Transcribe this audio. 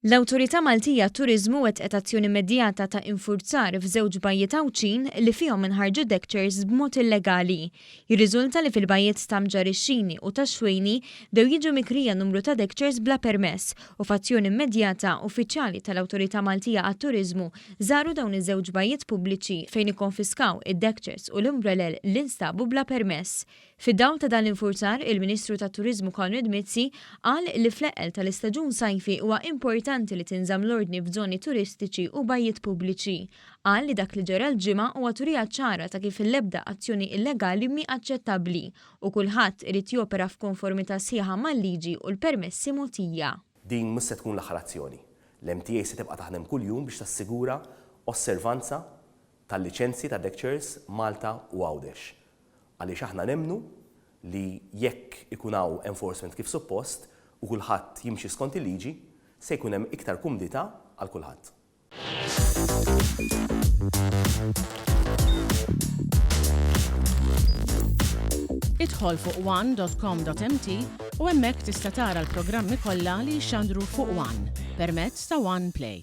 L-Awtorità Maltija Turiżmu wettqet azzjoni immedjata ta' infurzar f'żewġ bajjiet Awċin li fihom inħarġu deckchairs b'mod illegali. Jirriżulta li fil-bajjiet ta' Mġarixxini u ta' Xwejni dew jiġu mikrija numru ta' deckchairs bla permess u f'azzjoni immedjata uffiċjali tal-Awtorità Maltija għat-Turiżmu żaru dawn iż-żewġ bajjiet pubbliċi fejn ikkonfiskaw id-deckchairs u l-umbrellel li nstabu bla permess. Fid-dawl ta' dan l-infurzar, il-Ministru tat-Turiżmu Konrad Mizzi qal li fl-eqel tal-istaġun sajfi huwa importanti li tinżamm l-ordni f'żoni turistiċi u bajjiet pubbliċi. Qal li dak li ġara l-ġimgħa huwa turija ċara ta' kif l-ebda azzjoni illegali mi aċċettabbli u kulħadd irid jopera f'konformità sħiħa mal-liġi u l-permessi mogħtija. Din mhux se tkun l-aħħar azzjoni. L-MTA se tibqa' taħdem kuljum biex tassigura osservanza tal-liċenzji ta' deckchairs Malta u Għawdex. Għaliex aħna nemmnu li jekk ikun hawn enforcement kif suppost u kulħadd jimxi skont il-liġi, se jkun hemm iktar kumdità għal kulħadd. Idħol fuq one.com.mt u hemmhekk tista' tara l-programmi kollha li jxandru fuq One permezz ta' One Play.